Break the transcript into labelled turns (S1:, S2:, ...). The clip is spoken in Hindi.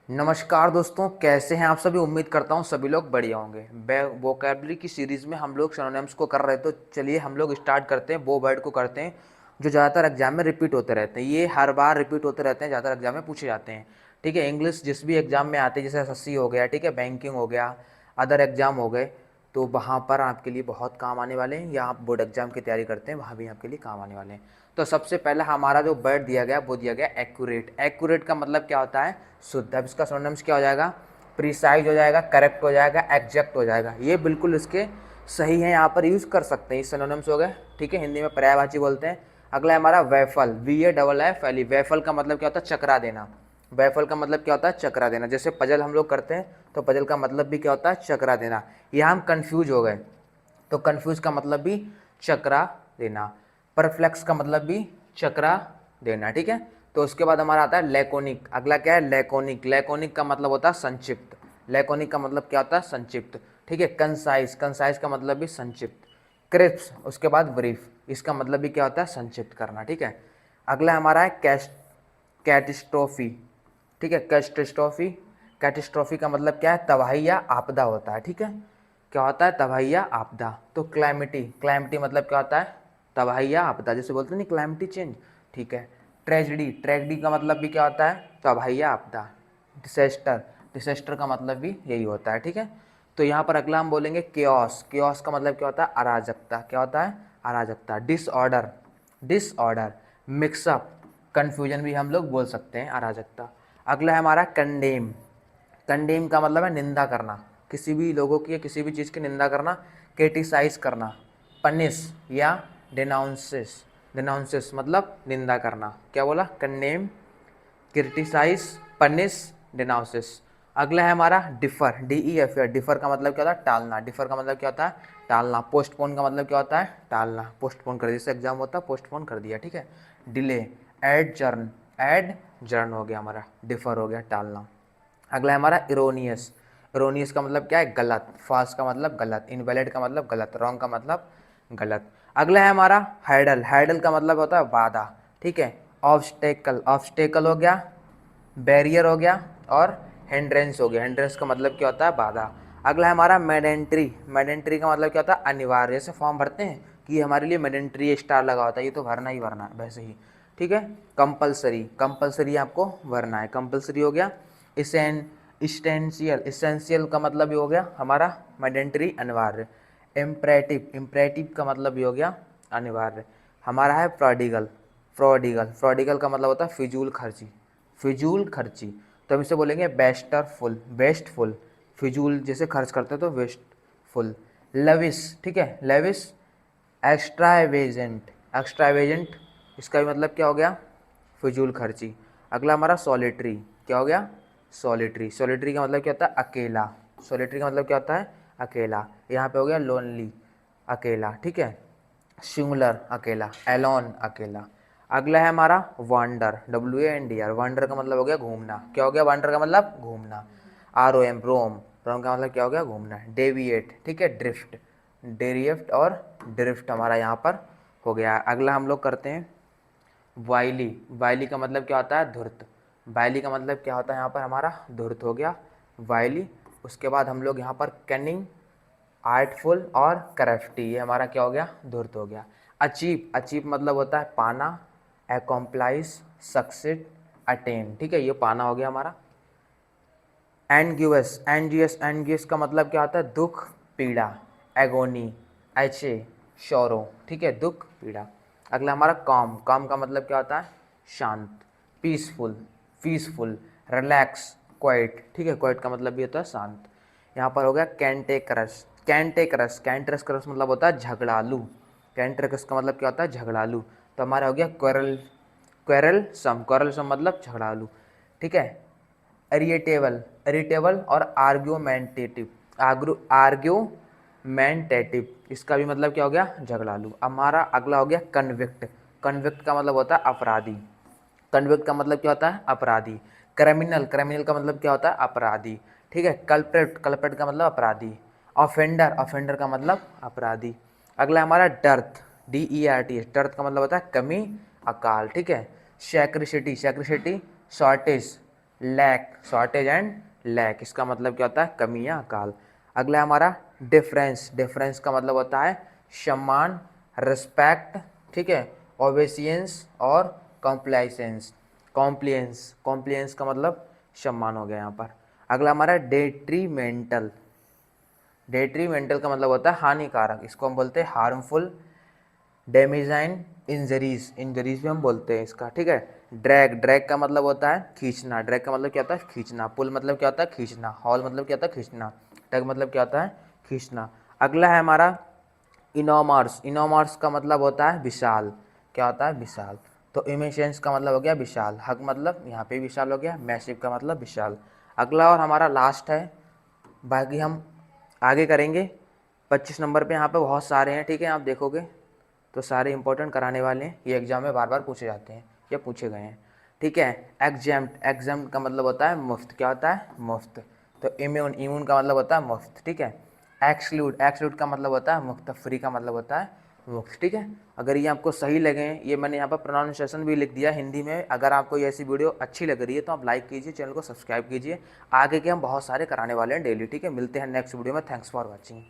S1: नमस्कार दोस्तों, कैसे हैं आप सभी। उम्मीद करता हूं सभी लोग बढ़िया होंगे। वोकैबुलरी की सीरीज़ में हम लोग सिनोनिम्स को कर रहे थे, तो चलिए हम लोग स्टार्ट करते हैं। वो वर्ड को करते हैं जो ज़्यादातर एग्जाम में रिपीट होते रहते हैं। ये हर बार रिपीट होते रहते हैं, ज़्यादातर एग्जाम में पूछे जाते हैं। ठीक है, इंग्लिश जिस भी एग्जाम में आते हैं, जैसे एसएससी हो गया, ठीक है, बैंकिंग हो गया, अदर एग्जाम हो गए, तो वहाँ पर आपके लिए बहुत काम आने वाले हैं। या आप बोर्ड एग्जाम की तैयारी करते हैं, वहाँ भी आपके लिए काम आने वाले हैं। तो सबसे पहला हमारा जो वर्ड दिया गया वो दिया गया एक्यूरेट। एक्यूरेट का मतलब क्या होता है? शुद्ध। अब इसका सिनोनिम्स क्या हो जाएगा? प्रिसाइज हो जाएगा, करेक्ट हो जाएगा, एग्जैक्ट हो जाएगा। ये बिल्कुल इसके सही है, यहाँ पर यूज़ कर सकते हैं। ये सिनोनिम्स हो गए, ठीक है, हिंदी में पर्यायवाची बोलते हैं। अगला है हमारा वैफल, VAFFL। वैफल का मतलब क्या होता है? चकरा देना। वैफल का मतलब क्या होता है? चकरा देना। जैसे पजल हम लोग करते हैं, तो पजल का मतलब भी क्या होता है? चकरा देना। यहाँ हम कन्फ्यूज हो गए, तो कन्फ्यूज का मतलब भी चकरा देना। परफ्लेक्स का मतलब भी चकरा देना, ठीक है। तो उसके बाद हमारा आता है लैकोनिक। अगला क्या है? लैकोनिक। लैकोनिक का मतलब होता है संक्षिप्त। लैकोनिक का मतलब क्या होता है? संक्षिप्त, ठीक है। कंसाइज, कंसाइज का मतलब भी संक्षिप्त। क्रिप्स, उसके बाद ब्रीफ, इसका मतलब भी क्या होता है? संक्षिप्त करना, ठीक है। अगला हमारा है कैटिस्ट्रोफी, ठीक है। कैटिस्ट्रोफी, कैटिस्ट्रोफी का मतलब क्या है? तबाही या आपदा होता है, ठीक है। क्या होता है? तबाही या आपदा। तो क्लैमिटी, क्लैमिटी मतलब क्या होता है? तबाही या आपदा, जैसे बोलते हैं नहीं, क्लैमिटी चेंज, ठीक है। ट्रेजिडी, ट्रेजिडी का मतलब भी क्या होता है? तबाही या आपदा। डिसेस्टर, डिसेस्टर का मतलब भी यही होता है, ठीक है। तो यहाँ पर अगला हम बोलेंगे केओस। केओस का मतलब क्या होता है? अराजकता। क्या होता है? अराजकता। Disorder, disorder. मिक्सअप, कन्फ्यूजन भी हम लोग बोल सकते हैं, अराजकता। अगला है हमारा कंडेम। कंडेम का मतलब है निंदा करना, किसी भी लोगों की या किसी भी चीज़ की निंदा करना, क्रिटिसाइज करना। पनिश या डिनाउंसेस, डिनाउंसेस मतलब निंदा करना। क्या बोला? Condemn, criticise, punish, denounces. अगला है हमारा डिफर, DEFR। डिफर का मतलब क्या होता है? टालना। डिफर का मतलब क्या होता है? टालना। पोस्टपोन का मतलब क्या होता है? टालना, पोस्टपोन कर दिया। जैसे एग्जाम होता है, पोस्टपोन कर दिया, ठीक है। डिले, एडजर्न, एडजर्न हो गया हमारा, डिफर हो गया, टालना। अगला है हमारा इरोनियस। इरोनियस का मतलब क्या है? गलत। फॉल्स का मतलब गलत। इनवैलिड का मतलब गलत। रॉन्ग का मतलब गलत। अगला है हमारा हाइडल। हाइडल का मतलब होता है बाधा, ठीक है। ऑब्स्टेकल, ऑब्स्टेकल हो गया, बैरियर हो गया, और हिंड्रेंस हो गया। हिंड्रेंस का मतलब क्या होता है? बाधा। अगला है हमारा मैडेंट्री। मैडेंट्री का मतलब क्या होता है? अनिवार्य। जैसे फॉर्म भरते हैं कि ये हमारे लिए मैडेंट्री स्टार लगा होता है, ये तो भरना ही भरना है, वैसे ही, ठीक है। कंपलसरी, कंपलसरी आपको भरना है, कंपलसरी हो गया। इसेंशियल, इसेंशियल का मतलब ये हो गया हमारा मैडेंट्री, अनिवार्य। इम्परेटिव, इम्परेटिव का मतलब ये हो गया अनिवार्य। हमारा है प्रोडिगल। प्रोडिगल, प्रोडिगल का मतलब होता है फिजूल खर्ची, फिजूल खर्ची। तो हम इसे बोलेंगे बेस्टरफुल, बेस्टफुल। फिजूल जैसे खर्च करते हैं तो वेस्टफुल। लविश, ठीक है, लविश। एक्स्ट्रावेजेंट, एक्स्ट्रावेजेंट, इसका भी मतलब क्या हो गया? फिजूल खर्ची। अगला हमारा सॉलिटरी। क्या हो गया? सॉलिटरी। सॉलिटरी का मतलब क्या होता है? अकेला। सॉलिटरी का मतलब क्या होता है? अकेला। यहाँ पे हो गया लोनली, अकेला, ठीक है। सिंगुलर, अकेला। एलोन, अकेला। अगला है हमारा वांडर, WANDR। वांडर का मतलब हो गया घूमना। क्या हो गया? वांडर का मतलब घूमना। ROM, रोम, रोम का मतलब क्या हो गया? घूमना। डेविएट, ठीक है, ड्रिफ्ट। डेरिएफ्ट और ड्रिफ्ट हमारा यहाँ पर हो गया। अगला हम लोग करते हैं वाइली। वाइली का मतलब क्या होता है? धूर्त। वाइली का मतलब क्या होता है? यहाँ पर हमारा धूर्त हो गया, वाइली। उसके बाद हम लोग यहाँ पर कनिंग, आर्टफुल और क्राफ्टी, ये हमारा क्या हो गया? धूर्त हो गया। अचीव, अचीव मतलब होता है पाना, एकम्प्लाइज, सक्सेड, अटेन, ठीक है, ये पाना हो गया हमारा। एनग्यूअस, एनजीएस, एनजीएस का मतलब क्या होता है? दुख, पीड़ा। एगोनी, एचे, शोरो, ठीक है, दुख, पीड़ा। अगला हमारा काम, काम का मतलब क्या होता है? शांत। Peaceful, peaceful. रिलैक्स, क्वाइट, ठीक है, क्वाइट का मतलब भी होता है शांत। यहाँ पर हो गया कैंटेक्रस। कैंटेक्रस, कैंटेक्रस मतलब होता है झगड़ालू। कैंटेक्रस का मतलब क्या होता है? झगड़ालू। तो हमारा हो गया क्वेरल, क्वेरल सम, क्वेरल सम मतलब झगड़ालू, ठीक है। इरिटेबल, इरिटेबल और आर्ग्यूमेंटेटिव, आर्ग्यूमेंटेटिव, इसका भी मतलब क्या हो गया? झगड़ालू। हमारा अगला हो गया कन्विक्ट। कन्विक्ट का मतलब होता है अपराधी। कन्विक्ट का मतलब क्या होता है? अपराधी। क्रिमिनल, क्रिमिनल का मतलब क्या होता है? अपराधी, ठीक है। कल्प्रेट, कल्प्रेट का मतलब अपराधी। ऑफेंडर, ऑफेंडर का मतलब अपराधी। अगला हमारा डर्थ, DERT। डर्थ का मतलब होता है कमी, अकाल, ठीक है। Scarcity, scarcity, shortage, lack, shortage and lack, इसका मतलब क्या होता है, कमी या अकाल। अगला है हमारा डिफरेंस, डिफरेंस का मतलब होता है सम्मान, रिस्पेक्ट, ठीक है, ओबेसियंस और कॉम्प्लाइसेंस, कॉम्प्लियंस, कॉम्प्लियंस का मतलब सम्मान हो गया यहाँ पर। अगला हमारा डेट्रीमेंटल, डेट्रीमेंटल का मतलब होता है हानिकारक, इसको हम बोलते हैं हार्मफुल, डेमेजाइन, इंजरीज, इंजरीज भी हम बोलते हैं इसका, ठीक है। ड्रैग, ड्रैग का मतलब होता है खींचना, ड्रैग का मतलब क्या होता है खींचना। पुल मतलब क्या होता है खींचना। हॉल मतलब क्या होता है खींचना। टग मतलब क्या होता है खींचना। अगला है हमारा इनोमर्स, इनोमर्स का मतलब होता है विशाल, क्या होता है विशाल। तो इमेशंस का मतलब हो गया विशाल, हग मतलब यहाँ पे विशाल हो गया, मैसिव का मतलब विशाल। अगला और हमारा लास्ट है, बाकी हम आगे करेंगे। 25 नंबर पे यहाँ पे बहुत सारे हैं, ठीक है, आप देखोगे तो सारे इंपॉर्टेंट कराने वाले हैं, ये एग्जाम में बार बार पूछे जाते हैं या पूछे गए हैं, ठीक है। एग्जाम्ट, एग्जाम्ट का मतलब होता है मुफ्त, क्या होता है मुफ्त। तो इम्यून, इम्यून का मतलब होता है मुफ्त, ठीक है। एक्सक्लूड, एक्सक्लूड का मतलब होता है मुक्त, फ्री का मतलब होता है मुफ्त, ठीक है। अगर ये आपको सही लगे, ये मैंने यहाँ पर प्रोनाउंसिएशन भी लिख दिया हिंदी में, अगर आपको ये ऐसी वीडियो अच्छी लग रही है तो आप लाइक कीजिए, चैनल को सब्सक्राइब कीजिए। आगे के हम बहुत सारे कराने वाले हैं डेली, ठीक है। मिलते हैं नेक्स्ट वीडियो में, थैंक्स फॉर वॉचिंग।